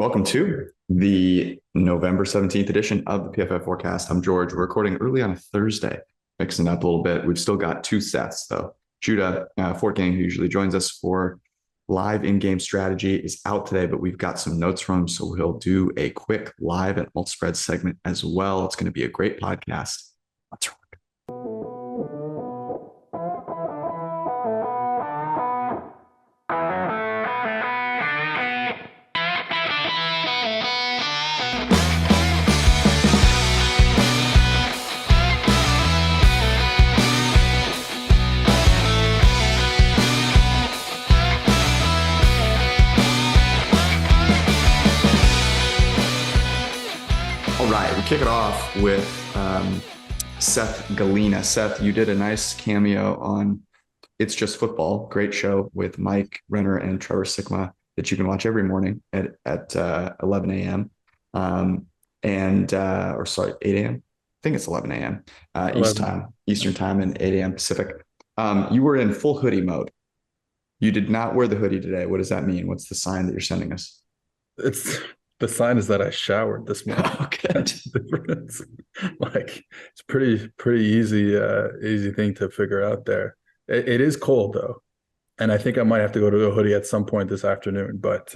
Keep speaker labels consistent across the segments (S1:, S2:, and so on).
S1: Welcome to the November 17th edition of the PFF Forecast. I'm George. We're recording early on a Thursday, mixing up a little bit. We've still got two Seths, though. Judah, Fort Gang, who usually joins us for live in-game strategy, is out today, but we've got some notes from him, so he'll do a quick live and alt-spread segment as well. It's going to be a great podcast. Let's rock. Kick it off with Seth Galina. Seth, you did a nice cameo on It's Just Football. Great show with Mike Renner and Trevor Sikma that you can watch every morning at 11 a.m. 8 a.m. I think it's 11 a.m. Eastern time and 8 a.m. Pacific. You were in full hoodie mode. You did not wear the hoodie today. What does that mean? What's the sign that you're sending us?
S2: The sign is that I showered this morning.
S1: Okay.
S2: That's the difference. Like, it's pretty easy thing to figure out there. It is cold though, and I think I might have to go to a hoodie at some point this afternoon. But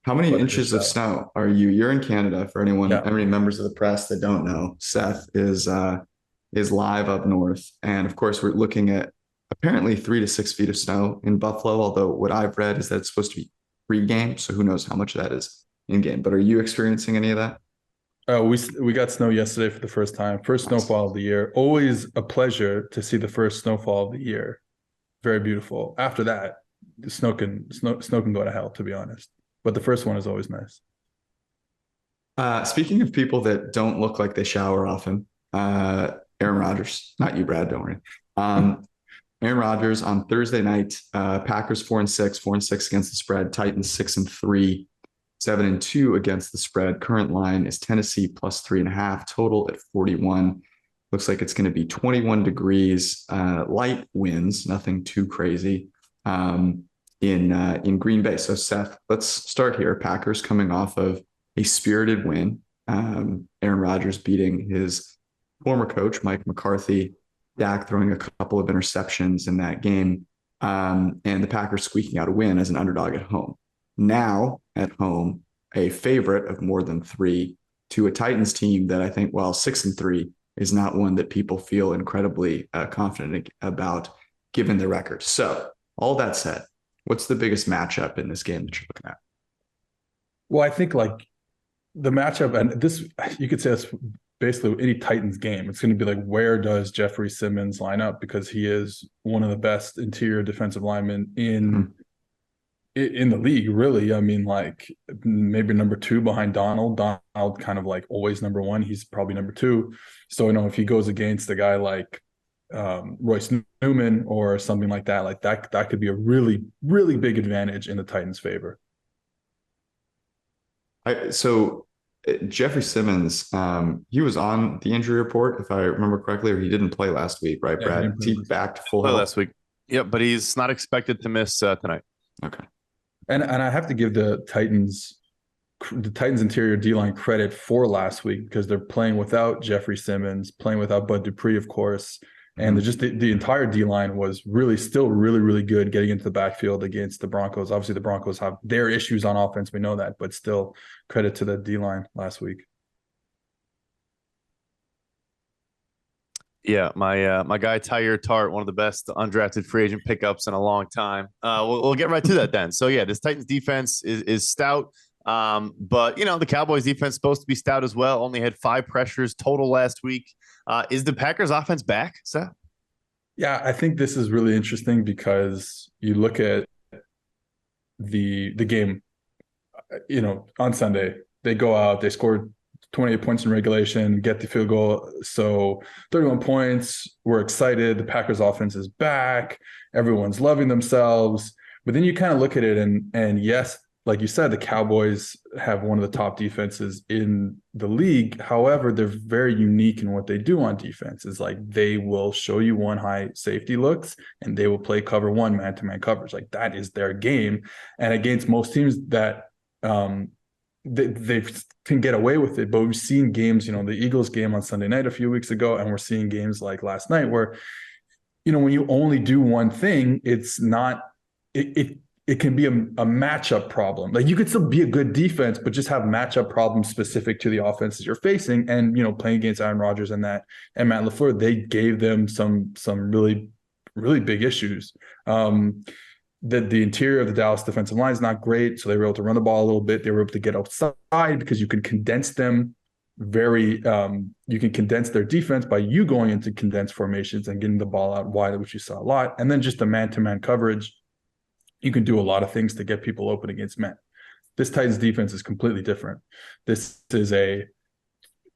S1: how many inches of snow are you? You're in Canada. For anyone,
S2: yeah.
S1: Any members of the press that don't know, Seth is live up north, and of course we're looking at apparently 3 to 6 feet of snow in Buffalo. Although what I've read is that it's supposed to be pre-game, so who knows how much that is in game. But are you experiencing any of that?
S2: We got snow yesterday for the first time. First snowfall of the year. Always a pleasure to see the first snowfall of the year. Very beautiful. After that, the snow can go to hell, to be honest. But the first one is always nice.
S1: Speaking of people that don't look like they shower often, Aaron Rodgers. Not you, Brad. Don't worry. Aaron Rodgers on Thursday night. Packers 4-6, 4-6 against the spread. Titans 6-3. 7-2 against the spread. Current line is Tennessee plus 3.5. Total at 41. Looks like it's going to be 21 degrees. Light winds, nothing too crazy in Green Bay. So Seth, let's start here. Packers coming off of a spirited win. Aaron Rodgers beating his former coach Mike McCarthy. Dak throwing a couple of interceptions in that game, and the Packers squeaking out a win as an underdog at home. Now at home, a favorite of more than 3 to a Titans team that I think, while 6-3, is not one that people feel incredibly confident about given the record. So all that said, what's the biggest matchup in this game that you're looking at?
S2: Well, I think like the matchup, and this, you could say it's basically any Titans game. It's going to be like, where does Jeffrey Simmons line up? Because he is one of the best interior defensive linemen in the league, really. I mean, like maybe number 2 behind Donald. Donald kind of like always number 1. He's probably number 2. So, if he goes against a guy like Royce Newman or something like that could be a really, really big advantage in the Titans' favor.
S1: Jeffrey Simmons, he was on the injury report, if I remember correctly, or he didn't play last week, right,
S2: Yeah,
S1: Brad? He back to full health
S3: last week. Yep, but he's not expected to miss tonight.
S1: Okay.
S2: And I have to give the Titans interior D-line credit for last week, because they're playing without Jeffrey Simmons, playing without Bud Dupree, of course. And the entire D-line was still really, really good getting into the backfield against the Broncos. Obviously, the Broncos have their issues on offense. We know that, but still credit to the D-line last week.
S3: Yeah, my guy Tyler Tart, one of the best undrafted free agent pickups in a long time. We'll get right to that then. So yeah, this Titans defense is stout, but the Cowboys defense is supposed to be stout as well. Only had 5 pressures total last week. Is the Packers offense back, Seth?
S2: Yeah, I think this is really interesting because you look at the game. On Sunday they go out, they scored 28 points in regulation, get the field goal. So 31 points. We're excited. The Packers offense is back. Everyone's loving themselves. But then you kind of look at it and yes, like you said, the Cowboys have one of the top defenses in the league. However, they're very unique in what they do on defense. Is like they will show you one high safety looks and they will play cover one man-to-man coverage. Like that is their game. And against most teams that they can get away with it. But we've seen games, the Eagles game on Sunday night a few weeks ago, and we're seeing games like last night where, when you only do one thing, it's not it can be a matchup problem. Like, you could still be a good defense, but just have matchup problems specific to the offenses you're facing. And, playing against Aaron Rodgers and Matt LaFleur, they gave them some really, really big issues. The interior of the Dallas defensive line is not great, so they were able to run the ball a little bit. They were able to get outside because you can condense them you can condense their defense by you going into condensed formations and getting the ball out wide, which you saw a lot. And then just the man-to-man coverage, you can do a lot of things to get people open against men. This Titans defense is completely different. This is we're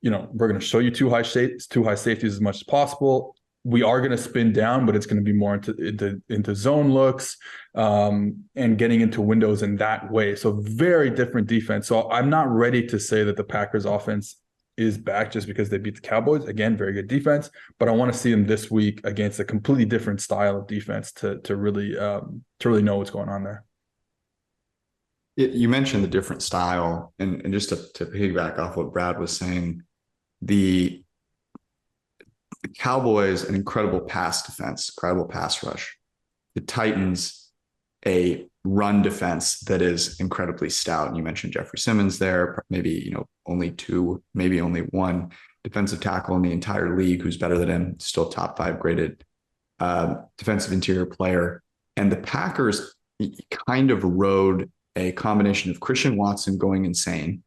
S2: going to show you two high safeties as much as possible. We are going to spin down, but it's going to be more into zone looks and getting into windows in that way. So very different defense. So I'm not ready to say that the Packers offense is back just because they beat the Cowboys. Again, very good defense, but I want to see them this week against a completely different style of defense to really know what's going on there.
S1: You mentioned the different style, and just to piggyback off what Brad was saying, the Cowboys, an incredible pass defense, incredible pass rush. The Titans, a run defense that is incredibly stout. And you mentioned Jeffrey Simmons there, maybe, only two, maybe only one defensive tackle in the entire league who's better than him, still top 5 graded defensive interior player. And the Packers kind of rode a combination of Christian Watson going insane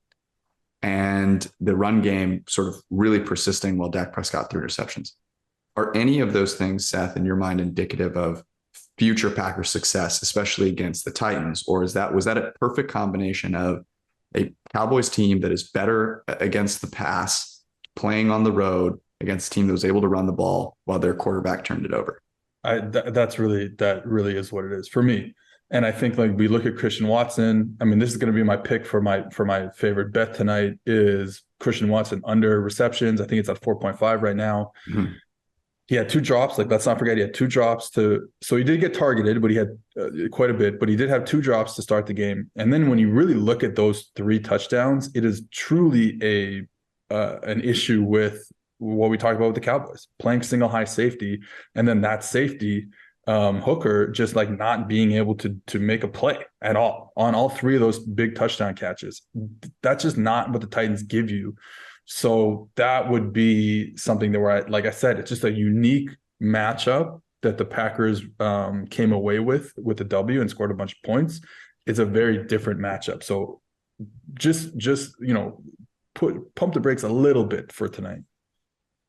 S1: and the run game sort of really persisting while Dak Prescott threw interceptions. Are any of those things, Seth, in your mind, indicative of future Packers success, especially against the Titans? Or was that a perfect combination of a Cowboys team that is better against the pass, playing on the road against a team that was able to run the ball while their quarterback turned it over?
S2: That really is what it is for me. And I think, like, we look at Christian Watson. I mean, this is going to be my pick for my favorite bet tonight is Christian Watson under receptions. I think it's at 4.5 right now. Mm-hmm. He had 2 drops. Like, let's not forget, he had 2 drops so he did get targeted, but he had quite a bit, but he did have 2 drops to start the game. And then when you really look at those 3 touchdowns, it is truly an issue with what we talked about with the Cowboys, playing single high safety. And then that safety, Hooker, just like not being able to make a play at all on all 3 of those big touchdown catches. That's just not what the Titans give you. So that would be something that like I said, it's just a unique matchup that the Packers came away with the W and scored a bunch of points. It's a very different matchup. So just pump the brakes a little bit for tonight.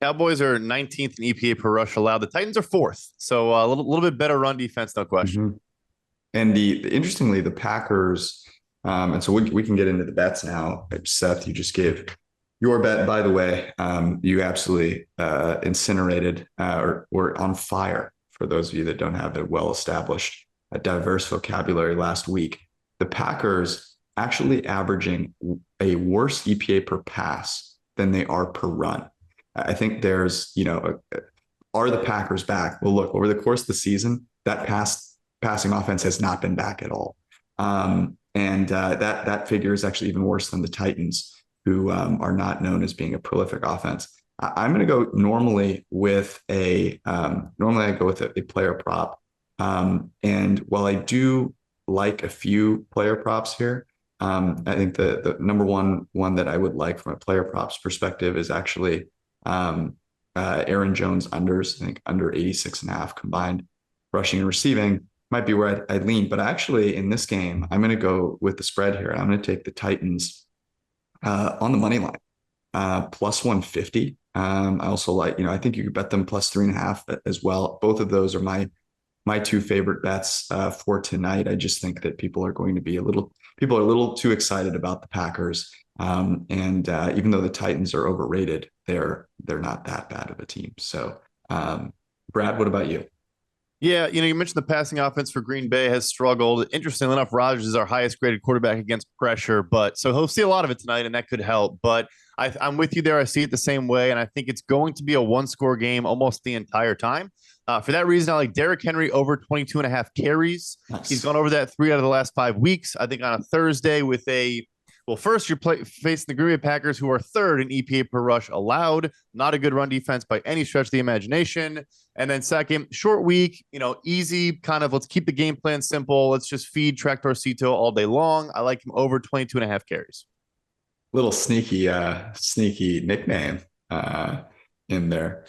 S3: Cowboys are 19th in EPA per rush allowed. The Titans are 4th. So a little bit better run defense, no question.
S1: Mm-hmm. And interestingly, the Packers, and so we can get into the bets now. Seth, you just gave your bet, by the way. You absolutely incinerated or were on fire, for those of you that don't have a well-established, diverse vocabulary last week. The Packers actually averaging a worse EPA per pass than they are per run. I think there's, are the Packers back? Well, look, over the course of the season, that passing offense has not been back at all. And that figure is actually even worse than the Titans, who are not known as being a prolific offense. I'm going to go normally with I go with a player prop. And while I do like a few player props here, I think the number one that I would like from a player props perspective is actually Aaron Jones unders. I think under 86.5 combined rushing and receiving might be where I'd lean. But actually in this game, I'm going to go with the spread here. I'm going to take the Titans on the money line, plus 150. I also like, I think you could bet them plus 3.5 as well. Both of those are my 2 favorite bets for tonight. I just think that people are a little too excited about the Packers. And even though the Titans are overrated, they're not that bad of a team. So, Brad, what about you?
S3: Yeah, you mentioned the passing offense for Green Bay has struggled. Interestingly enough, Rodgers is our highest graded quarterback against pressure, so he'll see a lot of it tonight, and that could help. But I'm with you there. I see it the same way, and I think it's going to be a 1-score game almost the entire time. For that reason, I like Derrick Henry over 22.5 carries. Nice. He's gone over that 3 out of the last 5 weeks. I think on a Thursday with a Well, first, you're facing the Green Bay Packers, who are third in EPA per rush allowed. Not a good run defense by any stretch of the imagination. And then second, short week, easy kind of let's keep the game plan simple. Let's just feed Trek Torcito all day long. I like him over 22.5 carries.
S1: Little sneaky nickname in there.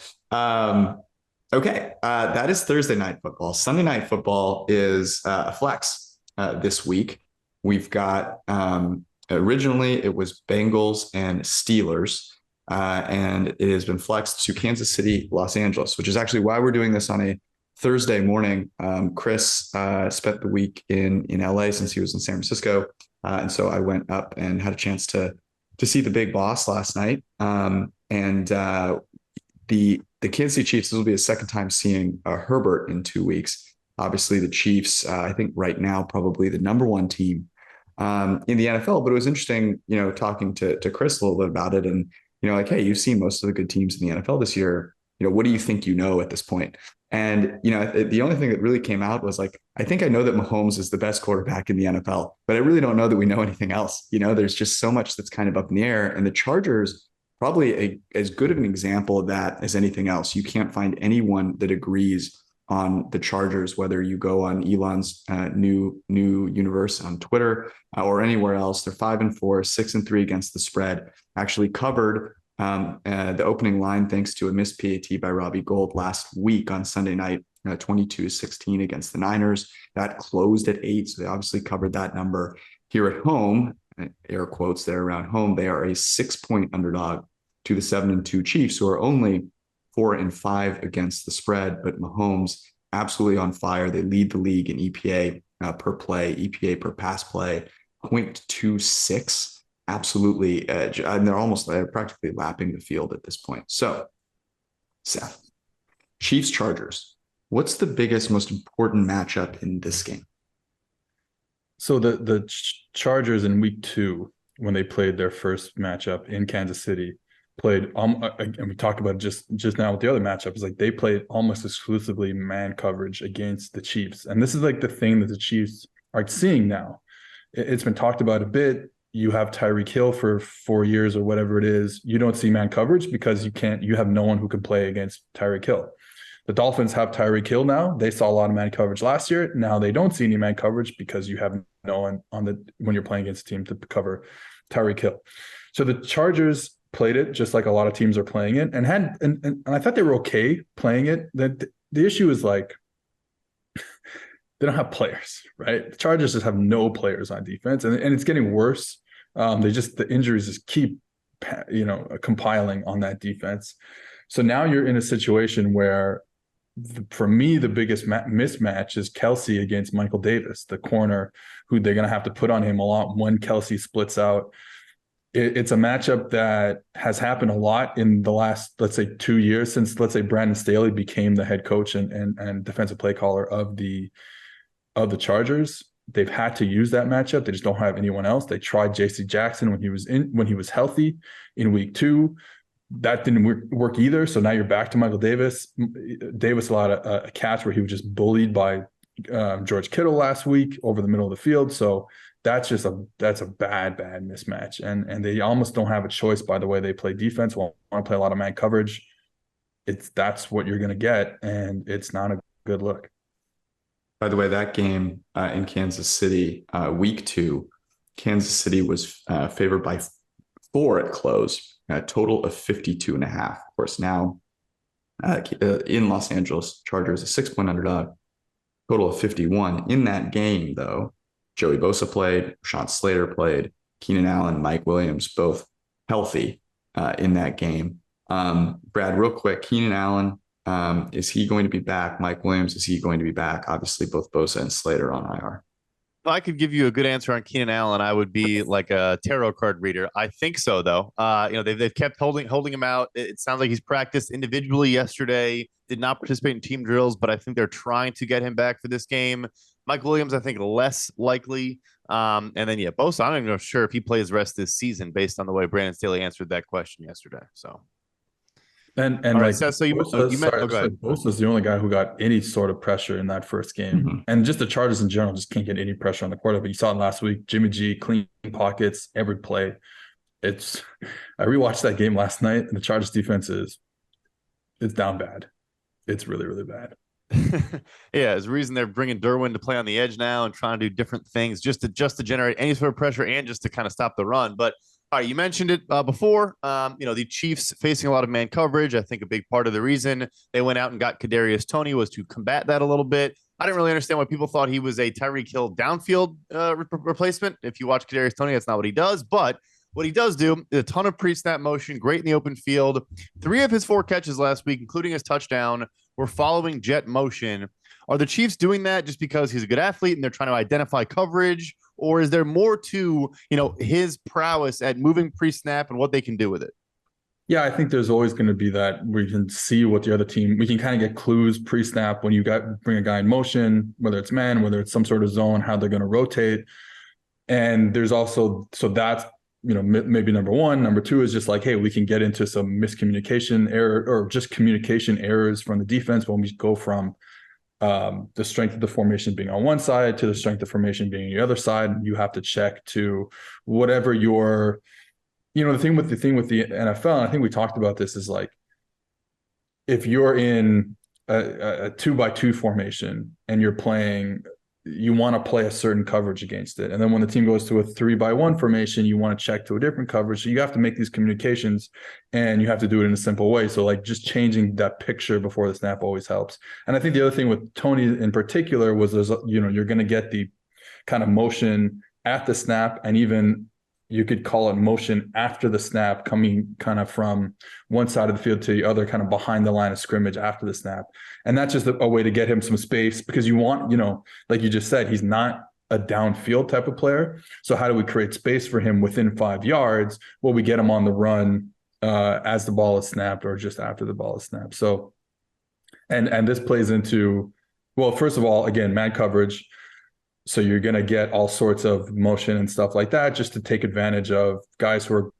S1: Okay, that is Thursday night football. Sunday night football is a flex this week. We've got originally it was Bengals and Steelers, and it has been flexed to Kansas City, Los Angeles, which is actually why we're doing this on a Thursday morning. Chris spent the week in LA since he was in San Francisco, and so I went up and had a chance to see the big boss last night. And the Kansas City Chiefs, this will be the second time seeing Herbert in 2 weeks. Obviously, the Chiefs, I think right now, probably the number one team in the NFL. But it was interesting, talking to Chris a little bit about it. And, like, hey, you've seen most of the good teams in the NFL this year. What do you think at this point? And, the only thing that really came out was like, I think I know that Mahomes is the best quarterback in the NFL, but I really don't know that we know anything else. There's just so much that's kind of up in the air. And the Chargers, probably as good of an example of that as anything else. You can't find anyone that agrees on the Chargers, whether you go on Elon's new universe on Twitter or anywhere else. They're 5-4, 6-3 against the spread. Actually covered the opening line thanks to a missed PAT by Robbie Gould last week on Sunday night, 22-16 against the Niners. That closed at 8, so they obviously covered that number. Here at home, air quotes there around home, they are a 6-point underdog to the 7-2 Chiefs, who are only 4-5 against the spread. But Mahomes absolutely on fire. They lead the league in EPA per play, EPA per pass play, 0.26. Absolutely, and they're practically lapping the field at this point. So, Seth, Chiefs Chargers. What's the biggest, most important matchup in this game?
S2: So the Chargers in week 2, when they played their first matchup in Kansas City, played and we talked about it just now with the other matchup, is like they played almost exclusively man coverage against the Chiefs. And this is like the thing that the Chiefs are seeing now. It's been talked about a bit. You have Tyreek Hill for 4 years or whatever it is. You don't see man coverage because you have no one who can play against Tyreek Hill. The Dolphins have Tyreek Hill now. They saw a lot of man coverage last year. Now they don't see any man coverage because you have no one when you're playing against a team to cover Tyreek Hill. So the Chargers played it just like a lot of teams are playing it, and I thought they were okay playing it. The issue is like they don't have players, right? The Chargers just have no players on defense, and it's getting worse. The injuries just keep compiling on that defense. So now you're in a situation where, for me, the biggest mismatch is Kelsey against Michael Davis, the corner, who they're going to have to put on him a lot when Kelsey splits out. It's a matchup that has happened a lot in the last, let's say, 2 years since, let's say, Brandon Staley became the head coach and defensive play caller of the Chargers. They've had to use that matchup. They just don't have anyone else. They tried J.C. Jackson when he was healthy in week 2. That didn't work either. So now you're back to Michael Davis. Davis allowed a catch where he was just bullied by George Kittle last week over the middle of the field. So that's a bad mismatch. And they almost don't have a choice by the way they play defense. Want to play a lot of man coverage. That's what you're going to get, and it's not a good look.
S1: By the way, that game in Kansas City, week 2, Kansas City was favored by 4 at close, a total of 52.5. Of course, now in Los Angeles, Chargers a 6-point underdog, total of 51. In that game, though, Joey Bosa played, Rashawn Slater played, Keenan Allen, Mike Williams, both healthy in that game. Brad, real quick, Keenan Allen, is he going to be back? Mike Williams, is he going to be back? Obviously, both Bosa and Slater on IR.
S3: If I could give you a good answer on Keenan Allen, I would be like a tarot card reader. I think so, though. They've kept holding him out. It sounds like he's practiced individually yesterday, did not participate in team drills, but I think they're trying to get him back for this game. Mike Williams, I think, less likely. And then, Bosa, I'm not even sure if he plays the rest of this season based on the way Brandon Staley answered that question yesterday. So,
S2: And
S3: All right,
S2: like
S3: Seth. So
S2: Bosa's,
S3: you meant,
S2: sorry,
S3: oh,
S2: I
S3: go
S2: just
S3: ahead.
S2: said Bosa's the only guy who got any sort of pressure in that first game.
S1: Mhm.
S2: And just the Chargers in general just can't get any pressure on the quarterback. You saw it last week. Jimmy G, clean pockets, every play. It's I rewatched that game last night, and the Chargers defense is down bad. It's really, really bad.
S3: Yeah, there's a reason they're bringing Derwin to play on the edge now and trying to do different things just to generate any sort of pressure and just to kind of stop the run. But all right, you mentioned it before. The Chiefs facing a lot of man coverage. I think a big part of the reason they went out and got Kadarius Toney was to combat that a little bit. I didn't really understand why people thought he was a Tyreek Hill downfield replacement. If you watch Kadarius Toney, that's not what he does. But what he does do is a ton of pre-snap motion, great in the open field. 3 of his 4 catches last week, including his touchdown, were following jet motion. Are the Chiefs doing that just because he's a good athlete and they're trying to identify coverage? Or is there more to, his prowess at moving pre-snap and what they can do with it?
S2: Yeah, I think there's always going to be that where you can see what the other team, we can kind of get clues pre-snap when you bring a guy in motion, whether it's man, whether it's some sort of zone, how they're going to rotate. And there's also, so that's, maybe number one. Number two is just like, hey, we can get into some miscommunication error or just communication errors from the defense when we go from the strength of the formation being on one side to the strength of formation being on the other side. You have to check to whatever your, the thing with the NFL, and I think we talked about this, is like, if you're in a 2-by-2 formation and you want to play a certain coverage against it. And then when the team goes to a 3-by-1 formation, you want to check to a different coverage. So you have to make these communications and you have to do it in a simple way. So like just changing that picture before the snap always helps. And I think the other thing with Toney in particular was you're going to get the kind of motion at the snap, and even you could call it motion after the snap, coming kind of from one side of the field to the other, kind of behind the line of scrimmage after the snap. And that's just a way to get him some space, because you want, like you just said, he's not a downfield type of player. So how do we create space for him within 5 yards? Well, we get him on the run as the ball is snapped or just after the ball is snapped. So, and this plays into, well, first of all, again, man coverage. So you're going to get all sorts of motion and stuff like that just to take advantage of guys who are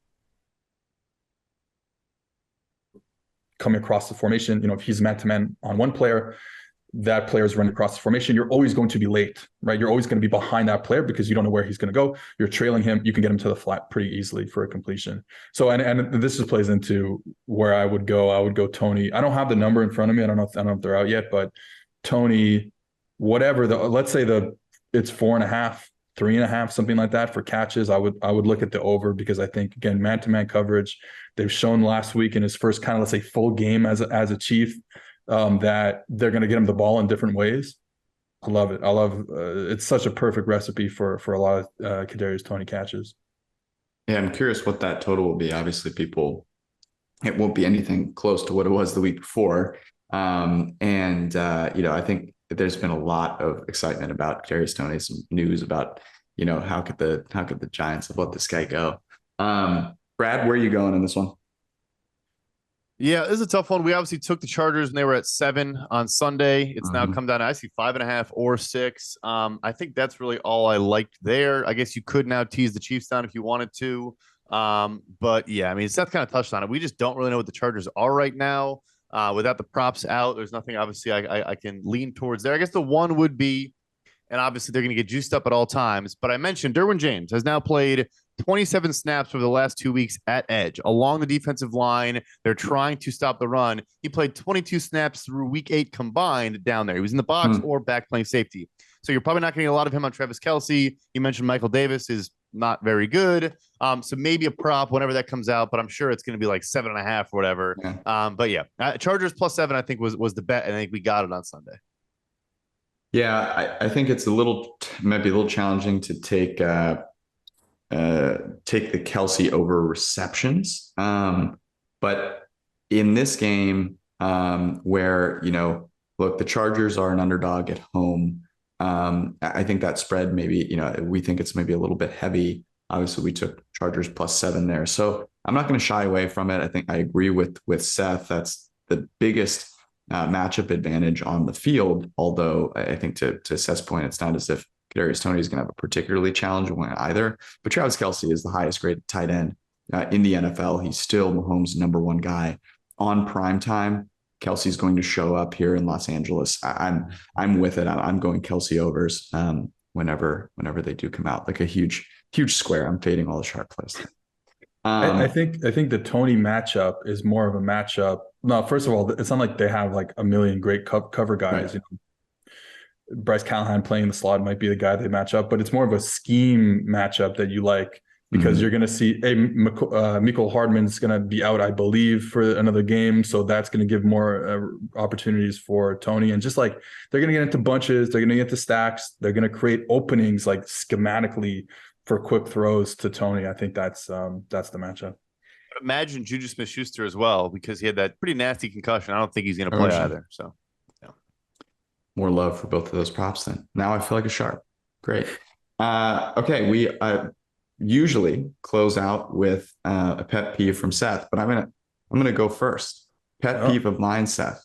S2: coming across the formation. If he's man-to-man on one player, that player is running across the formation, you're always going to be late, right? You're always going to be behind that player because you don't know where he's going to go. You're trailing him. You can get him to the flat pretty easily for a completion. So, and this just plays into where I would go. I would go Toney. I don't have the number in front of me. I don't know if they're out yet, but Toney, whatever let's say it's 4.5, 3.5, something like that for catches. I would look at the over, because I think, again, man-to-man coverage, they've shown last week in his first kind of, let's say, full game as a Chief, that they're going to get him the ball in different ways. I love it. It's such a perfect recipe for a lot of Kadarius Toney catches.
S1: Yeah, I'm curious what that total will be. Obviously, it won't be anything close to what it was the week before. I think there's been a lot of excitement about Kadarius Toney, some news about, how could the Giants have let this guy go? Brad, where are you going in this one?
S3: Yeah, this is a tough one. We obviously took the Chargers and they were at 7 on Sunday. It's now come down to, I see 5.5 or 6. I think that's really all I liked there. I guess you could now tease the Chiefs down if you wanted to. But yeah, I mean, Seth kind of touched on it. We just don't really know what the Chargers are right now. Without the props out, there's nothing obviously I can lean towards there. I guess the one would be, and obviously they're going to get juiced up at all times, but I mentioned Derwin James has now played 27 snaps over the last 2 weeks at edge along the defensive line. They're trying to stop the run. He played 22 snaps through week 8 combined down there. He was in the box or back playing safety. So you're probably not getting a lot of him on Travis Kelce. You mentioned Michael Davis is not very good. So maybe a prop whenever that comes out, but I'm sure it's going to be like 7.5 or whatever. Yeah. But yeah, Chargers +7, I think was the bet. And I think we got it on Sunday.
S1: Yeah, I think it's might be a little challenging to take the Kelce over receptions. But in this game, where, look, the Chargers are an underdog at home. I think that spread maybe, we think it's maybe a little bit heavy. Obviously, we took Chargers +7 there. So I'm not going to shy away from it. I think I agree with Seth. That's the biggest matchup advantage on the field. Although I think to Seth's point, it's not as if Kadarius Toney is going to have a particularly challenging one either. But Travis Kelce is the highest graded tight end in the NFL. He's still Mahomes' #1 guy. on prime time, Kelsey's going to show up here in Los Angeles. I'm with it. I'm going Kelsey overs whenever they do come out, like a huge square. I'm fading all the sharp plays.
S2: I think the Tony matchup is more of a matchup. No, first of all, it's not like they have like a million great cover guys.
S1: Right.
S2: Bryce Callahan playing the slot might be the guy they match up, but it's more of a scheme matchup that you like because you're going to see Mecole Hardman's going to be out, I believe, for another game. So that's going to give more opportunities for Tony. And just like they're going to get into bunches, they're going to get to stacks, they're going to create openings like schematically for quick throws to Tony. I think that's the matchup.
S3: Imagine Juju Smith-Schuster as well, because he had that pretty nasty concussion. I don't think he's going to play either. So
S1: more love for both of those props then. Now I feel like a sharp. Great. Okay, we usually close out with a pet peeve from Seth, but I'm gonna go first. Pet peeve of mine, Seth.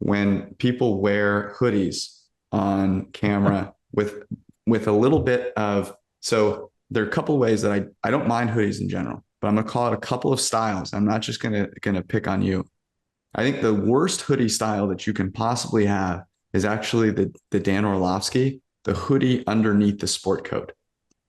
S1: When people wear hoodies on camera with a little bit of, so there are a couple of ways that I don't mind hoodies in general, but I'm gonna call it a couple of styles. I'm not just gonna pick on you. I think the worst hoodie style that you can possibly have is actually the Dan Orlovsky, the hoodie underneath the sport coat.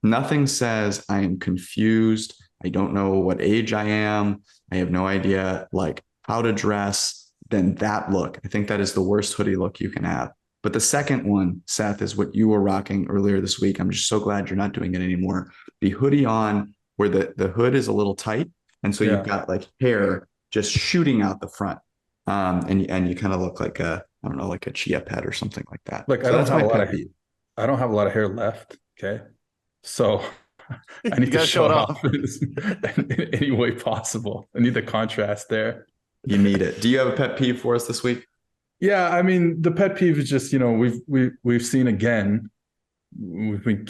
S1: Nothing says I am confused. I don't know what age I am. I have no idea like how to dress than that look. I think that is the worst hoodie look you can have. But the second one, Seth, is what you were rocking earlier this week. I'm just so glad you're not doing it anymore. The hoodie on where the hood is a little tight. And so you've got like hair just shooting out the front. And you kind of look like like a chia pet or something like that.
S2: Look,
S1: so
S2: I don't have a lot of hair left. Okay. So I need to show it off in any way possible. I need the contrast there.
S1: You need it. Do you have a pet peeve for us this week?
S2: Yeah, I mean, the pet peeve is just, we've seen again, we've been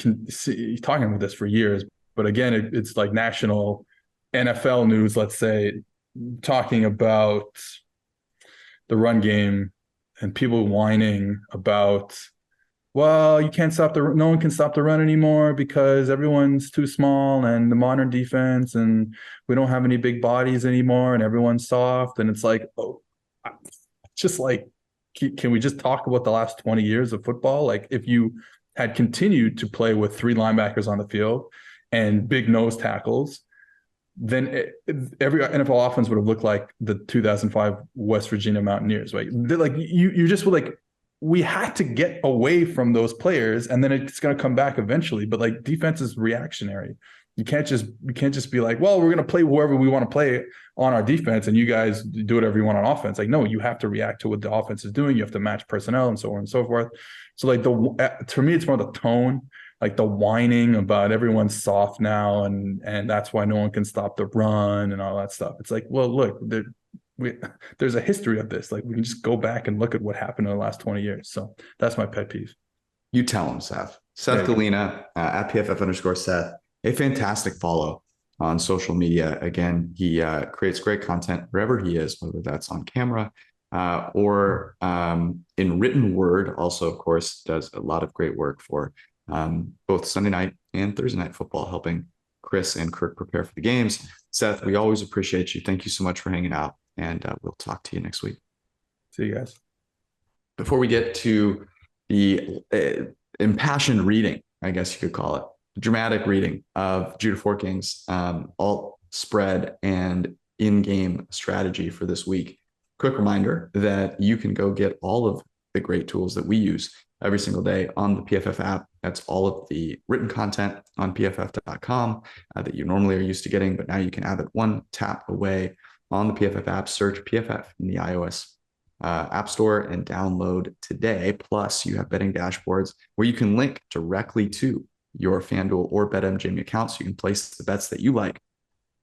S2: talking about this for years, but again, it's like national NFL news, let's say, talking about the run game and people whining about, well, no one can stop the run anymore because everyone's too small and the modern defense and we don't have any big bodies anymore and everyone's soft. And it's like, just like, can we just talk about the last 20 years of football? Like if you had continued to play with 3 linebackers on the field and big nose tackles, then every NFL offense would have looked like the 2005 West Virginia Mountaineers, right? They're like you just would like, we had to get away from those players and then it's going to come back eventually. But like defense is reactionary. You can't just be like, well, we're going to play whoever we want to play on our defense and you guys do whatever you want on offense. Like, no, you have to react to what the offense is doing. You have to match personnel and so on and so forth. So like for me, it's more the tone, like the whining about everyone's soft now and that's why no one can stop the run and all that stuff. It's like, well, look, there's a history of this. Like we can just go back and look at what happened in the last 20 years. So that's my pet peeve.
S1: You tell him, Seth. Seth Galina at PFF_Seth. A fantastic follow on social media. Again, he creates great content wherever he is, whether that's on camera or in written word. Also, of course, does a lot of great work for both Sunday night and Thursday night football, helping Chris and Kirk prepare for the games. Seth, we always appreciate you. Thank you so much for hanging out, and we'll talk to you next week.
S2: See you guys.
S1: Before we get to the impassioned reading, I guess you could call it, dramatic reading of Judah Forking's alt spread and in-game strategy for this week. Quick reminder that you can go get all of the great tools that we use every single day on the PFF app. That's all of the written content on pff.com that you normally are used to getting, but now you can have it one tap away on the PFF app. Search PFF in the iOS App Store and download today. Plus, you have betting dashboards where you can link directly to your FanDuel or BetMGM account so you can place the bets that you like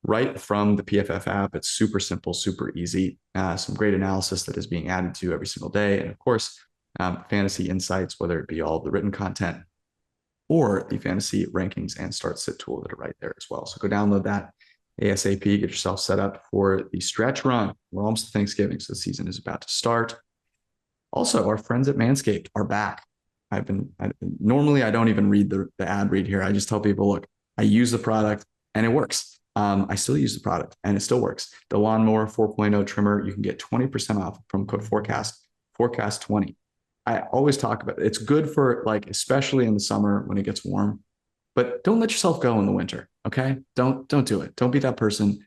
S1: right from the PFF app. It's super simple, super easy. Some great analysis that is being added to every single day. And of course, fantasy insights, whether it be all the written content or the fantasy rankings and start sit tool that are right there as well. So go download that ASAP, get yourself set up for the stretch run. We're almost to Thanksgiving, so the season is about to start. Also, our friends at Manscaped are back. Normally I don't even read the ad read here. I just tell people, look, I use the product and it works. I still use the product and it still works. The Lawnmower 4.0 trimmer, you can get 20% off from code forecast 20. I always talk about it. It's good for like, especially in the summer when it gets warm, but don't let yourself go in the winter. Okay. Don't do it. Don't be that person.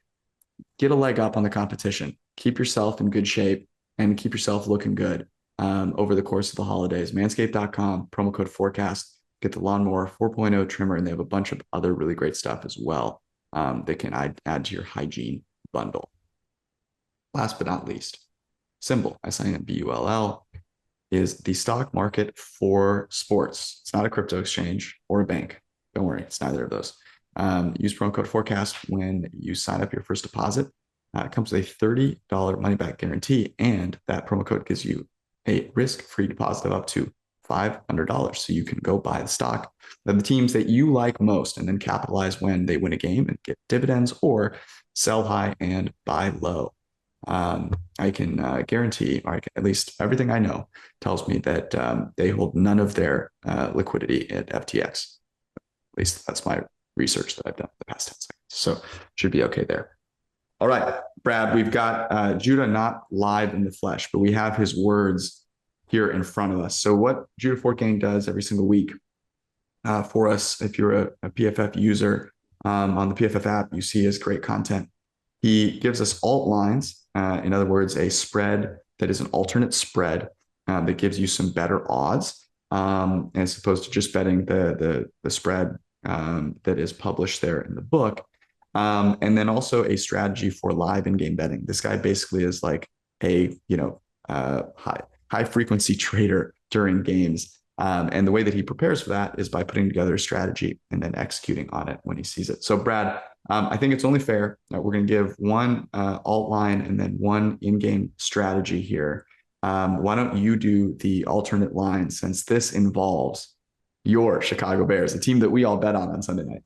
S1: Get a leg up on the competition. Keep yourself in good shape and keep yourself looking good over the course of the holidays. Manscaped.com, promo code forecast, get the Lawnmower 4.0 trimmer, and they have a bunch of other really great stuff as well that can add to your hygiene bundle. Last but not least, Symbol, SIMBULL, is the stock market for sports. It's not a crypto exchange or a bank. Don't worry, it's neither of those. Use promo code forecast when you sign up your first deposit. It comes with a $30 money back guarantee, and that promo code gives you a risk-free deposit of up to $500. So you can go buy the stock of the teams that you like most and then capitalize when they win a game and get dividends, or sell high and buy low. I can guarantee, or at least everything I know tells me that they hold none of their liquidity at FTX. At least that's my research that I've done in the past 10 seconds. So should be okay there. All right, Brad, we've got Judah not live in the flesh, but we have his words here in front of us. So what Judah Fortgang does every single week for us, if you're a PFF user on the PFF app, you see his great content. He gives us alt lines, in other words, a spread that is an alternate spread that gives you some better odds, as opposed to just betting the spread that is published there in the book. And then also a strategy for live in-game betting. This guy basically is like a high frequency trader during games. And the way that he prepares for that is by putting together a strategy and then executing on it when he sees it. So Brad, I think it's only fair that we're going to give one alt line and then one in-game strategy here. Why don't you do the alternate line, since this involves your Chicago Bears, a team that we all bet on Sunday night?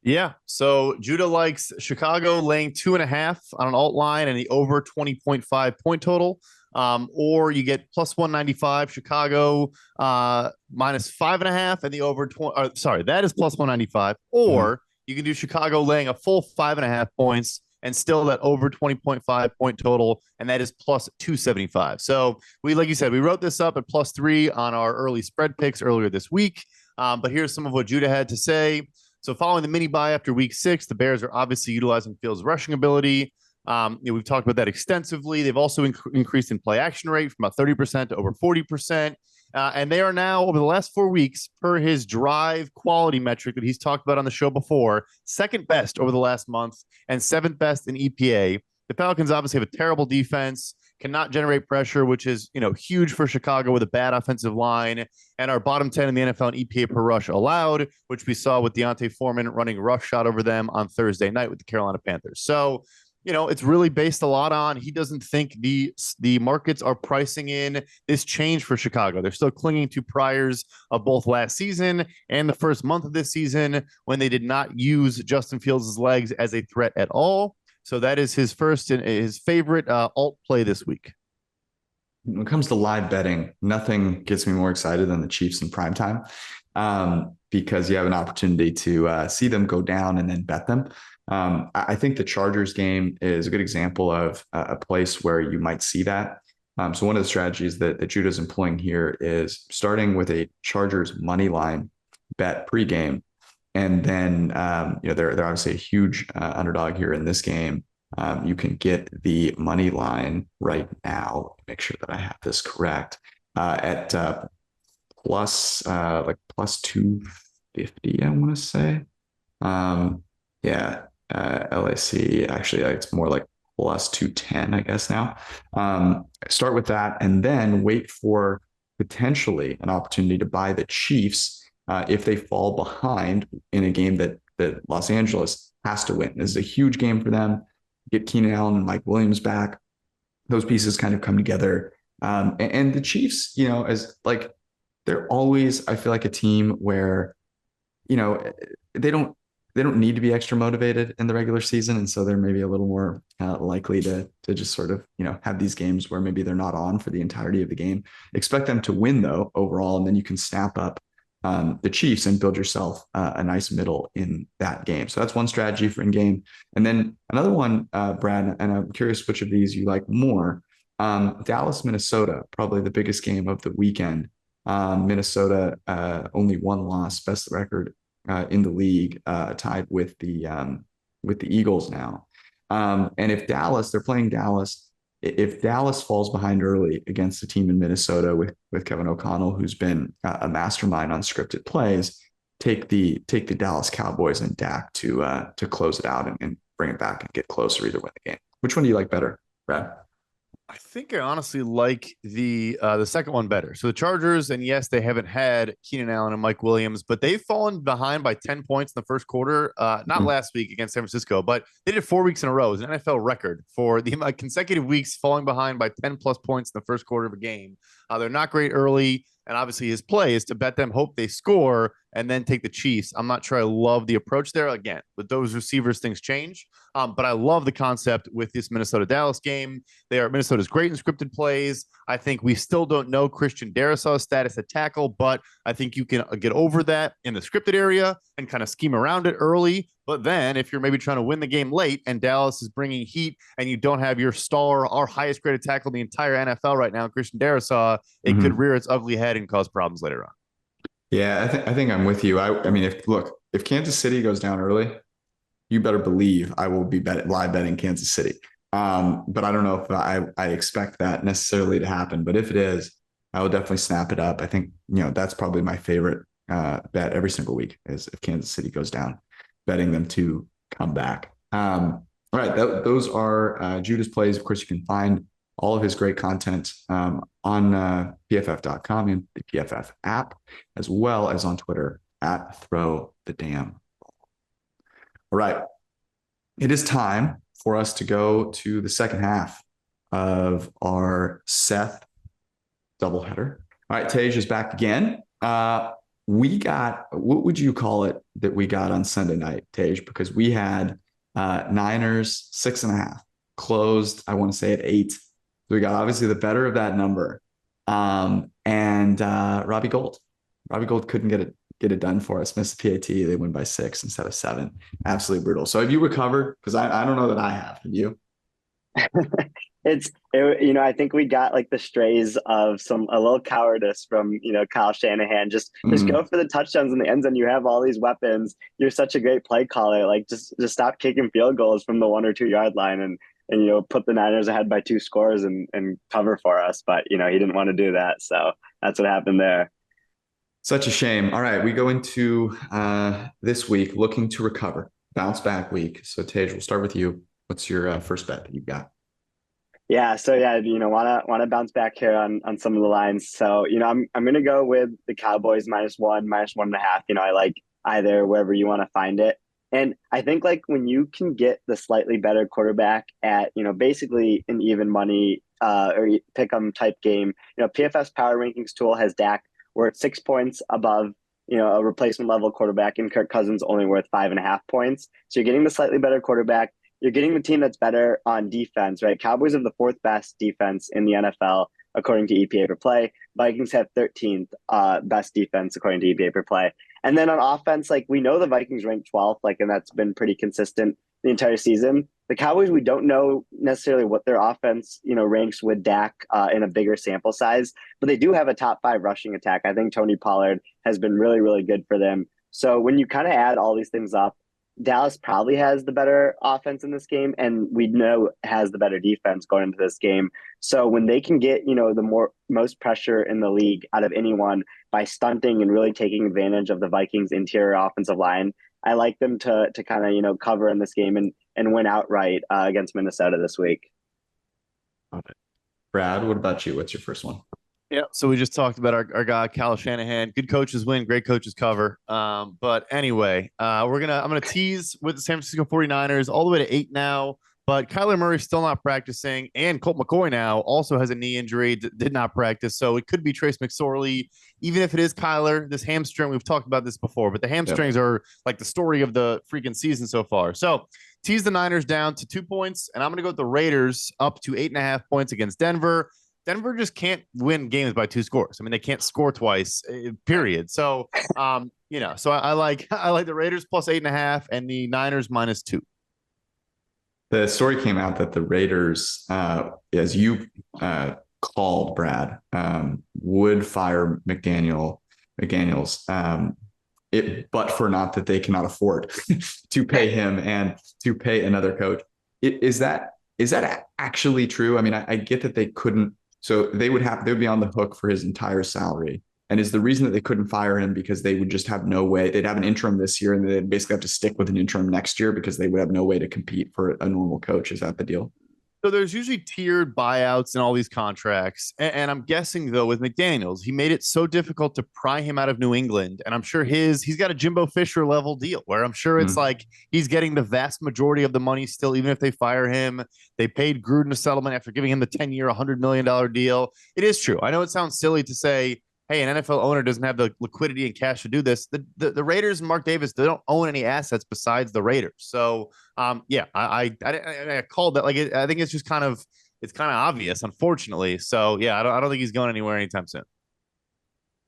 S3: Yeah. So Judah likes Chicago laying 2.5 on an alt line and the over 20.5 point total. Or you get plus 195 Chicago minus 5.5 and the over 20. Sorry, that is plus 195. Or you can do Chicago laying a full 5.5 points and still that over 20.5 point total, and that is plus 275. So we, like you said, we wrote this up at plus 3 on our early spread picks earlier this week. But here's some of what Judah had to say. So following the mini bye after week 6, the Bears are obviously utilizing Fields' rushing ability. We've talked about that extensively. They've also increased in play action rate from about 30% to over 40%. And they are now, over the last 4 weeks, per his drive quality metric that he's talked about on the show before, second best over the last month and 7th best in EPA. The Falcons obviously have a terrible defense, cannot generate pressure, which is, huge for Chicago with a bad offensive line, and are bottom 10 in the NFL in EPA per rush allowed, which we saw with Deontay Foreman running rough shot over them on Thursday night with the Carolina Panthers. So, it's really based a lot on, he doesn't think the markets are pricing in this change for Chicago. They're still clinging to priors of both last season and the first month of this season when they did not use Justin Fields' legs as a threat at all. So that is his first and his favorite alt play this week.
S1: When it comes to live betting, nothing gets me more excited than the Chiefs in primetime, because you have an opportunity to see them go down and then bet them. I think the Chargers game is a good example of a place where you might see that. So one of the strategies that Judah's employing here is starting with a Chargers money line bet pregame. And then, they're obviously a huge underdog here in this game. You can get the money line right now. Make sure that I have this correct at plus 250. I want to say, LAC. Actually, it's more like plus 210, I guess now. Start with that, and then wait for potentially an opportunity to buy the Chiefs if they fall behind in a game that Los Angeles has to win. This is a huge game for them. Get Keenan Allen and Mike Williams back. Those pieces kind of come together. And the Chiefs, as like, they're always, I feel like, a team where, they don't need to be extra motivated in the regular season. And so they're maybe a little more likely to just sort of, have these games where maybe they're not on for the entirety of the game. Expect them to win, though, overall, and then you can snap up the Chiefs and build yourself a nice middle in that game. So that's one strategy for in-game. And then another one, Brad, and I'm curious which of these you like more. Dallas, Minnesota, probably the biggest game of the weekend. Minnesota, only one loss, best record in the league, tied with the Eagles now. And if Dallas, they're playing Dallas. If Dallas falls behind early against the team in Minnesota with Kevin O'Connell, who's been a mastermind on scripted plays, take the Dallas Cowboys and Dak to close it out and bring it back and get closer, either win the game. Which one do you like better, Brad?
S3: I think I honestly like the second one better. So the Chargers, and yes, they haven't had Keenan Allen and Mike Williams, but they've fallen behind by 10 points in the first quarter. Not last week against San Francisco, but they did 4 weeks in a row. It's an NFL record for the consecutive weeks falling behind by 10 plus points in the first quarter of a game. They're not great early. And obviously his play is to bet them, hope they score, and then take the Chiefs. I'm not sure I love the approach there. Again, with those receivers, things change. But I love the concept with this Minnesota-Dallas game. Minnesota's great in scripted plays. I think we still don't know Christian Darrisaw's status at tackle, but I think you can get over that in the scripted area and kind of scheme around it early. But then if you're maybe trying to win the game late and Dallas is bringing heat and you don't have your star, our highest graded tackle in the entire NFL right now, Christian Darrisaw, it could rear its ugly head and cause problems later on.
S1: Yeah, I think I'm with you. I mean, if Kansas City goes down early, you better believe I will be live betting Kansas City. But I don't know if I expect that necessarily to happen. But if it is, I will definitely snap it up. I think, that's probably my favorite bet every single week is if Kansas City goes down, betting them to come back. All right, those are Judah's plays. Of course, you can find all of his great content on PFF.com and the PFF app, as well as on Twitter at Throw the Damn. All right, it is time for us to go to the second half of our Seth doubleheader. All right, Tej is back again. We got, what would you call it that we got on Sunday night, Tej? Because we had Niners 6.5 closed, I want to say at 8. So we got obviously the better of that number. And Robbie Gold couldn't get it done for us. Missed the PAT. They win by 6 instead of 7. Absolutely brutal. So have you recovered? Because I don't know that I have. Have you?
S4: I think we got like the strays of a little cowardice from, Kyle Shanahan. Just go for the touchdowns in the end zone. You have all these weapons. You're such a great play caller. Like just stop kicking field goals from the 1 or 2 yard line and put the Niners ahead by 2 scores and cover for us. But, he didn't want to do that. So that's what happened there.
S1: Such a shame. All right. We go into this week looking to recover, bounce back week. So Tej, we'll start with you. What's your first bet that you've got?
S4: Yeah. So want to bounce back here on some of the lines. So, I'm going to go with the Cowboys -1, -1.5. I like either wherever you want to find it. And I think like when you can get the slightly better quarterback at, basically an even money or pick 'em type game, PFF's power rankings tool has Dak worth 6 points above, a replacement level quarterback, and Kirk Cousins only worth 5.5 points. So you're getting the slightly better quarterback. You're getting the team that's better on defense, right? Cowboys have the 4th best defense in the NFL, according to EPA per play. Vikings have 13th best defense, according to EPA per play. And then on offense, like we know the Vikings rank 12th, and that's been pretty consistent the entire season. The Cowboys, we don't know necessarily what their offense, ranks with Dak in a bigger sample size, but they do have a top 5 rushing attack. I think Tony Pollard has been really, really good for them. So when you kind of add all these things up, Dallas probably has the better offense in this game, and we know has the better defense going into this game. So when they can get, the most pressure in the league out of anyone by stunting and really taking advantage of the Vikings' interior offensive line, I like them to kind of, cover in this game and win outright against Minnesota this week.
S1: Love it. Brad, what about you? What's your first one?
S3: Yeah, so we just talked about our guy Kyle Shanahan. Good coaches win, great coaches cover. But anyway, I'm gonna tease with the San Francisco 49ers all the way to 8 now. But Kyler Murray's still not practicing, and Colt McCoy now also has a knee injury, did not practice. So it could be Trace McSorley. Even if it is Kyler, this hamstring, we've talked about this before, but the hamstrings are like the story of the freaking season so far. So tease the Niners down to 2 points, and I'm going to go with the Raiders up to 8.5 points against Denver. Denver just can't win games by 2 scores. I mean, they can't score twice, period. So, so I like the Raiders plus 8.5 and the Niners -2.
S1: The story came out that the Raiders, as you called, Brad, would fire McDaniels, but for not that they cannot afford to pay him and to pay another coach. Is that actually true? I mean, I get that they couldn't, so they would be on the hook for his entire salary. And is the reason that they couldn't fire him because they would just have no way? They'd have an interim this year and they'd basically have to stick with an interim next year because they would have no way to compete for a normal coach. Is that the deal?
S3: So there's usually tiered buyouts in all these contracts. And I'm guessing, though, with McDaniels, he made it so difficult to pry him out of New England. And I'm sure he's got a Jimbo Fisher level deal where I'm sure it's like he's getting the vast majority of the money still, even if they fire him. They paid Gruden a settlement after giving him the 10-year, $100 million deal. It is true. I know it sounds silly to say, hey, an NFL owner doesn't have the liquidity and cash to do this. The Raiders and Mark Davis, they don't own any assets besides the Raiders. So, I called that. Like, I think it's just kind of obvious, unfortunately. So, yeah, I don't think he's going anywhere anytime soon.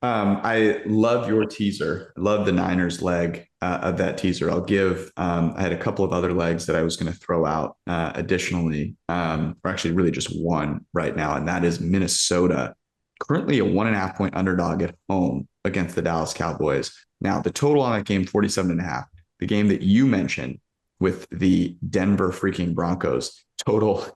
S1: I love your teaser. I love the Niners leg of that teaser. I'll give, I had a couple of other legs that I was going to throw out additionally, or actually really just one right now, and that is Minnesota. Currently a 1.5 point underdog at home against the Dallas Cowboys. Now, the total on that game, 47.5. The game that you mentioned with the Denver freaking Broncos, totals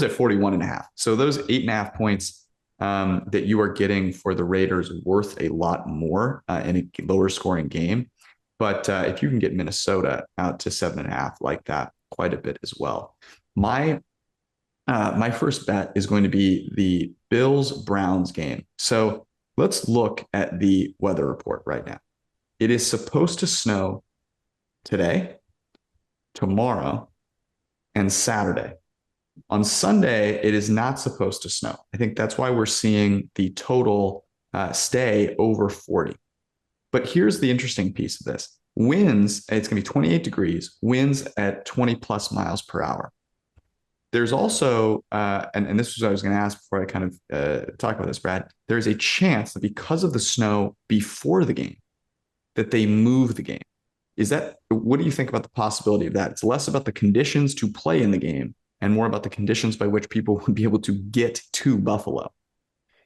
S1: at 41.5. So those 8.5 points that you are getting for the Raiders worth a lot more in a lower scoring game. But if you can get Minnesota out to 7.5 like that, quite a bit as well. My first bet is going to be the Bills-Browns game. So let's look at the weather report right now. It is supposed to snow today, tomorrow, and Saturday. On Sunday, it is not supposed to snow. I think that's why we're seeing the total stay over 40. But here's the interesting piece of this. Winds, it's going to be 28 degrees, winds at 20 plus miles per hour. There's also, and this was what I was going to ask before I kind of talk about this, Brad, there's a chance that because of the snow before the game, that they move the game. What do you think about the possibility of that? It's less about the conditions to play in the game and more about the conditions by which people would be able to get to Buffalo.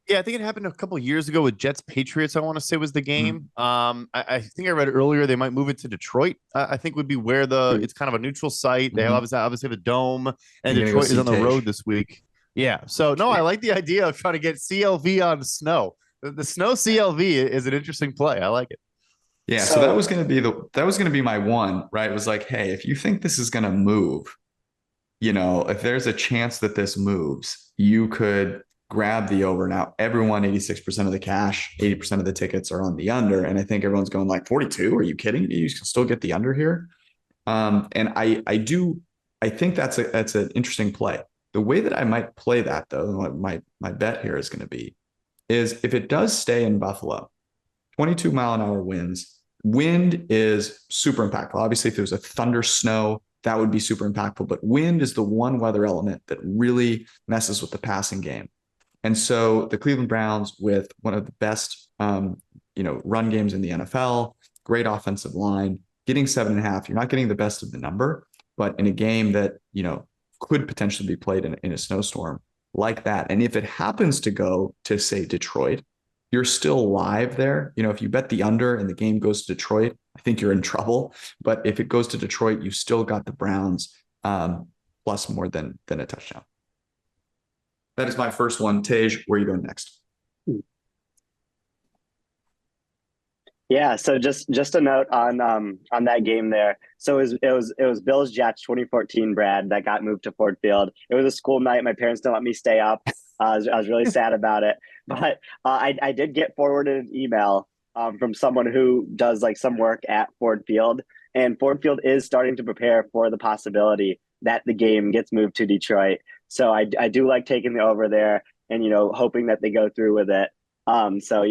S3: Yeah, I think it happened a couple of years ago with Jets Patriots, I want to say was the game. I think I read earlier they might move it to Detroit. I think would be where it's kind of a neutral site. They obviously have a dome, and Detroit is on the road this week. Yeah. So no, I like the idea of trying to get CLV on snow. The snow CLV is an interesting play. I like it.
S1: Yeah, so that was going to be my one, right? It was like, hey, if you think this is going to move, if there's a chance that this moves, you could grab the over. Now, everyone, 86% of the cash, 80% of the tickets are on the under. And I think everyone's going like 42. Are you kidding? You can still get the under here. And I think that's an interesting play. The way that I might play that, though, my bet here is going to be, is if it does stay in Buffalo, 22 mile an hour winds, wind is super impactful. Obviously, if there was a thunder snow, that would be super impactful. But wind is the one weather element that really messes with the passing game. And so the Cleveland Browns, with one of the best, run games in the NFL, great offensive line, getting 7.5. You're not getting the best of the number, but in a game that could potentially be played in a snowstorm like that, and if it happens to go to say Detroit, you're still live there. If you bet the under and the game goes to Detroit, I think you're in trouble. But if it goes to Detroit, you still got the Browns plus more than a touchdown. That is my first one. Tej, where are you going next?
S4: Yeah, so just a note on that game there. So it was Bills Jets 2014, Brad, that got moved to Ford Field. It was a school night. My parents didn't let me stay up. I was really sad about it, but I did get forwarded an email from someone who does like some work at Ford Field, and Ford Field is starting to prepare for the possibility that the game gets moved to Detroit. So I do like taking the over there and, hoping that they go through with it. So,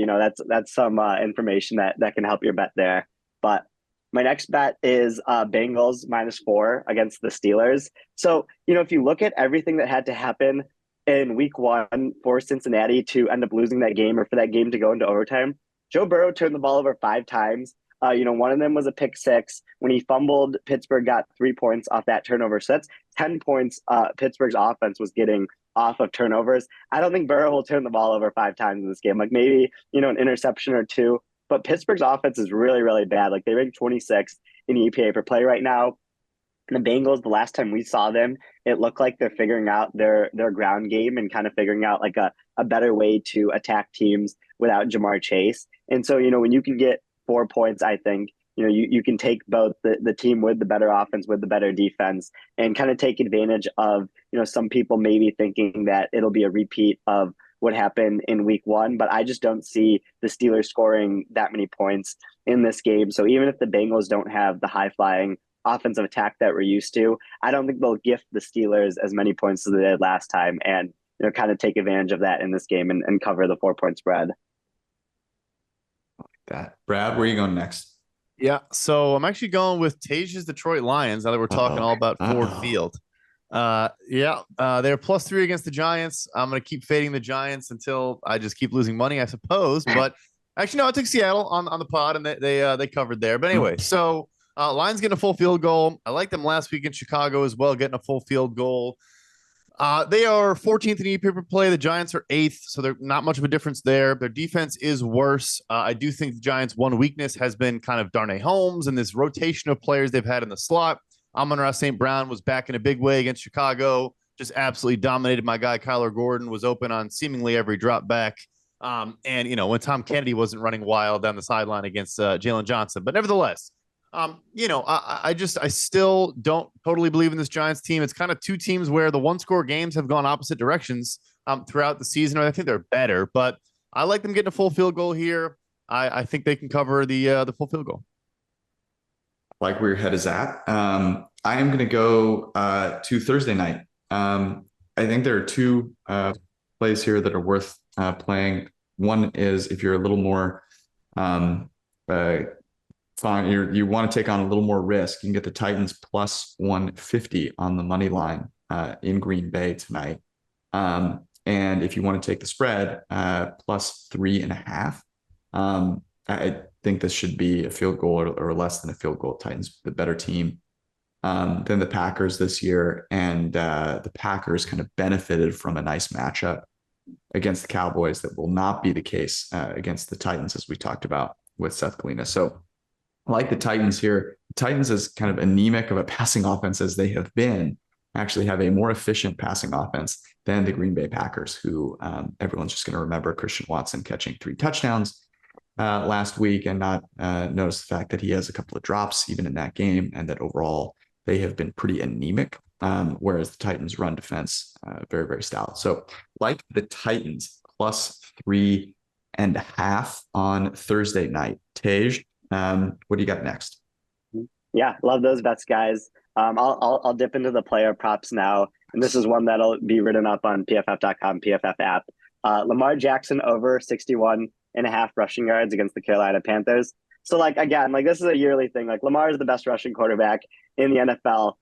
S4: that's some information that can help your bet there. But my next bet is Bengals -4 against the Steelers. So, if you look at everything that had to happen in week one for Cincinnati to end up losing that game or for that game to go into overtime. Joe Burrow turned the ball over 5 times. One of them was a pick six. When he fumbled, Pittsburgh got 3 points off that turnover. So that's 10 points Pittsburgh's offense was getting off of turnovers. I don't think Burrow will turn the ball over 5 times in this game. Like maybe, an interception or two. But Pittsburgh's offense is really, really bad. Like they rank 26th in EPA per play right now. And the Bengals, the last time we saw them, it looked like they're figuring out their ground game and kind of figuring out like a better way to attack teams without Jamar Chase. And so, when you can get 4 points, I think, you can take both the team with the better offense, with the better defense, and kind of take advantage of, some people maybe thinking that it'll be a repeat of what happened in week one. But I just don't see the Steelers scoring that many points in this game. So even if the Bengals don't have the high flying offensive attack that we're used to, I don't think they'll gift the Steelers as many points as they did last time and, kind of take advantage of that in this game and cover the 4-point spread.
S1: That. Brad, where are you going next?
S3: Yeah, so I'm actually going with Tage's Detroit Lions now that we're talking all about Ford Field. They're +3 against the Giants. I'm going to keep fading the Giants until I just keep losing money, I suppose. But actually, no, I took Seattle on the pod, and they covered there. But anyway, so Lions getting a full field goal. I liked them last week in Chicago as well, getting a full field goal. They are 14th in EPA per play. The Giants are 8th, so they're not much of a difference there. Their defense is worse. I do think the Giants' one weakness has been kind of Darnay Holmes and this rotation of players they've had in the slot. Amon-Ra St. Brown was back in a big way against Chicago, just absolutely dominated. My guy Kyler Gordon was open on seemingly every drop back. And, when Tom Kennedy wasn't running wild down the sideline against Jalen Johnson. But nevertheless, I still don't totally believe in this Giants team. It's kind of two teams where the one-score games have gone opposite directions throughout the season. I think they're better, but I like them getting a full field goal here. I think they can cover the full field goal.
S1: Like where your head is at. I am going to go to Thursday night. I think there are two plays here that are worth playing. One is if you're a little more fine, you want to take on a little more risk, you can get the Titans +150 on the money line in Green Bay tonight. And if you want to take the spread, +3.5. I think this should be a field goal or less than a field goal. Titans, the better team than the Packers this year. And the Packers kind of benefited from a nice matchup against the Cowboys that will not be the case against the Titans, as we talked about with Seth Galina. So I like the Titans here. The Titans, as kind of anemic of a passing offense as they have been, actually have a more efficient passing offense than the Green Bay Packers, who everyone's just going to remember Christian Watson catching 3 touchdowns last week and not notice the fact that he has a couple of drops even in that game, and that overall they have been pretty anemic, whereas the Titans' run defense, very, very stout. So like the Titans, +3.5 on Thursday night. Tage, what do you got next?
S4: Yeah, love those bets, guys. I'll dip into the player props now, and this is one that'll be written up on PFF.com, PFF app. Lamar Jackson over 61.5 rushing yards against the Carolina Panthers. So, again, this is a yearly thing. Lamar is the best rushing quarterback in the NFL.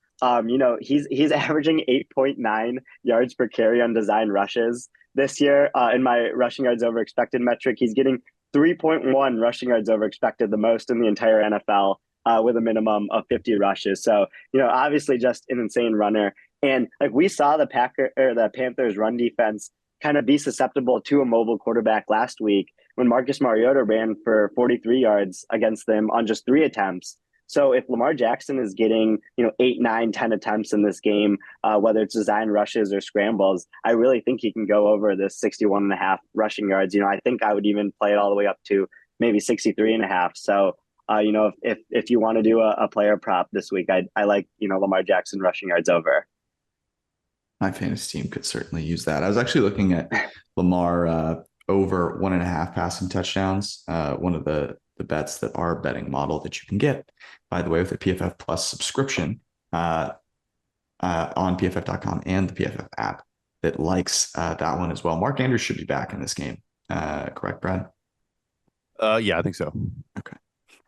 S4: He's averaging 8.9 yards per carry on design rushes this year. In my rushing yards over expected metric, he's getting 3.1 rushing yards over expected, the most in the entire NFL, with a minimum of 50 rushes. So, obviously just an insane runner. And we saw the Panthers run defense kind of be susceptible to a mobile quarterback last week when Marcus Mariota ran for 43 yards against them on just 3 attempts. So if Lamar Jackson is getting, 8, 9, 10 attempts in this game, whether it's design rushes or scrambles, I really think he can go over this 61.5 rushing yards. I think I would even play it all the way up to maybe 63.5. So, if you want to do a player prop this week, I like, Lamar Jackson rushing yards over.
S1: My fantasy team could certainly use that. I was actually looking at Lamar over 1.5 passing touchdowns. One of the bets that our betting model that you can get, by the way, with a PFF Plus subscription on PFF.com and the PFF app that likes that one as well. Mark Andrews should be back in this game. Correct, Brad?
S3: Yeah, I think so.
S1: Okay.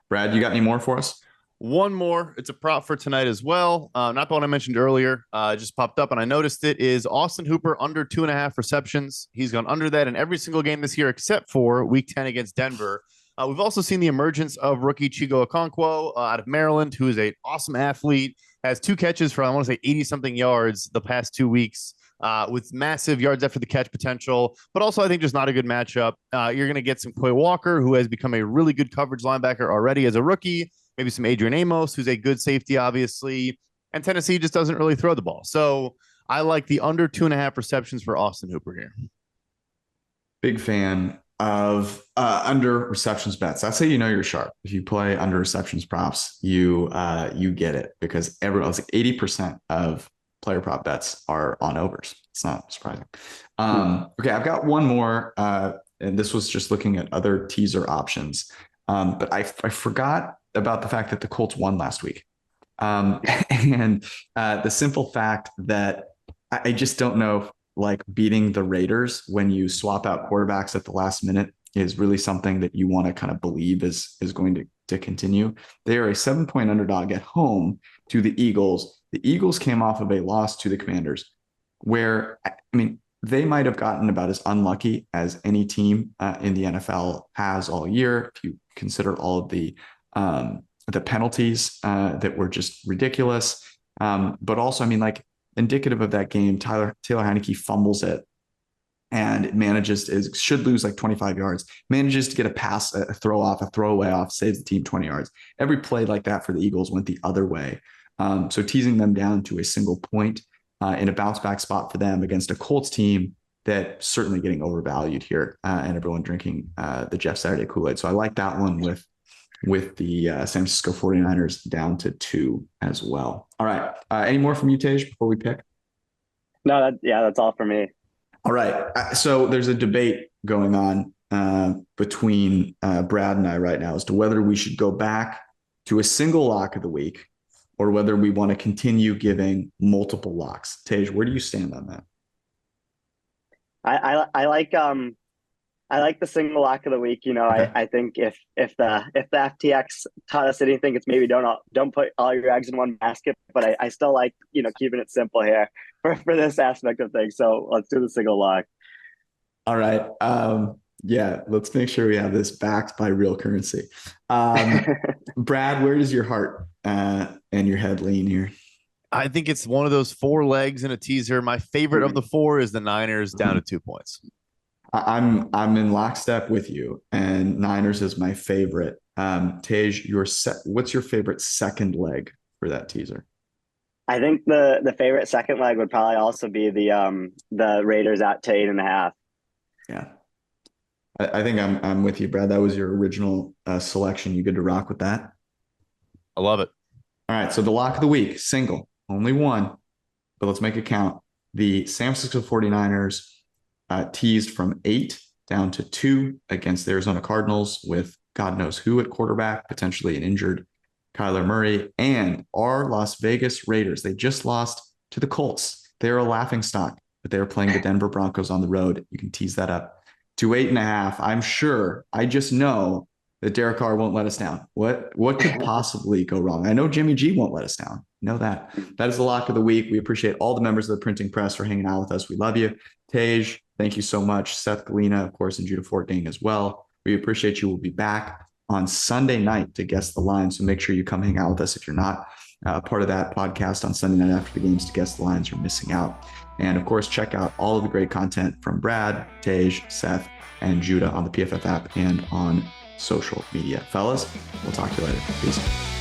S1: Brad, you got any more for us?
S3: One more. It's a prop for tonight as well. Not the one I mentioned earlier. It just popped up and I noticed it is Austin Hooper under 2.5 receptions. He's gone under that in every single game this year except for Week 10 against Denver. We've also seen the emergence of rookie Chigo Okonkwo out of Maryland, who is an awesome athlete, has 2 catches for, I want to say, 80-something yards the past 2 weeks. With massive yards after the catch potential, but also I think just not a good matchup. You're going to get some Quay Walker, who has become a really good coverage linebacker already as a rookie. Maybe some Adrian Amos, who's a good safety, obviously. And Tennessee just doesn't really throw the ball. So I like the under 2.5 receptions for Austin Hooper here.
S1: Big fan of under receptions bets. That's how you know you're sharp. If you play under receptions props, you get it, because everyone's like 80% of player prop bets are on overs. It's not surprising. Okay, I've got one more, and this was just looking at other teaser options. But I forgot about the fact that the Colts won last week. And the simple fact that I just don't know if, like, beating the Raiders when you swap out quarterbacks at the last minute is really something that you want to kind of believe is going to continue. They are a 7-point underdog at home to the Eagles. The Eagles came off of a loss to the Commanders, where, I mean, they might have gotten about as unlucky as any team in the NFL has all year, if you consider all of the penalties that were just ridiculous. But also, I mean, like, indicative of that game, Taylor Heineke fumbles it and should lose like 25 yards, manages to get a pass, a throwaway off, saves the team 20 yards. Every play like that for the Eagles went the other way. So teasing them down to a single point in a bounce back spot for them against a Colts team that certainly getting overvalued here, and everyone drinking the Jeff Saturday Kool-Aid. So I like that one with the San Francisco 49ers down to 2 as well. All right. Any more from you, Tej, before we pick?
S4: No, that's all for me.
S1: All right. So there's a debate going on between Brad and I right now as to whether we should go back to a single lock of the week or whether we want to continue giving multiple locks. Tej, where do you stand on that?
S4: I like the single lock of the week. You know,
S1: Okay.
S4: I think if the FTX taught us anything, it's maybe don't put all your eggs in one basket. But I still like, you know, keeping it simple here for this aspect of things. So let's do the single lock.
S1: All right. Yeah, let's make sure we have this backed by real currency. Brad, where does your heart and your head lean here?
S3: I think it's one of those 4 legs in a teaser. My favorite of the 4 is the Niners down to 2 points.
S1: I'm in lockstep with you, and Niners is my favorite. Tej, what's your favorite second leg for that teaser?
S4: I think the favorite second leg would probably also be the Raiders at 8.5.
S1: Yeah, I think I'm with you, Brad. That was your original selection. You good to rock with that?
S3: I love it.
S1: All right, so the lock of the week, single, only one, but let's make it count. The San Francisco 49ers teased from 8 down to 2 against the Arizona Cardinals with God knows who at quarterback, potentially an injured Kyler Murray, and our Las Vegas Raiders. They just lost to the Colts. They're a laughingstock, but they're playing the Denver Broncos on the road. You can tease that up to 8.5. I just know that Derek Carr won't let us down. What could possibly go wrong? I know Jimmy G won't let us down. Know that. That is the lock of the week. We appreciate all the members of the printing press for hanging out with us. We love you. Tej, thank you so much. Seth, Galina, of course, and Judah Fortgang as well. We appreciate you. We'll be back on Sunday night to guess the line. So make sure you come hang out with us. If you're not part of that podcast on Sunday night after the games to guess the lines, you're missing out. And of course, check out all of the great content from Brad, Tej, Seth, and Judah on the PFF app and on social media. Fellas, we'll talk to you later. Peace.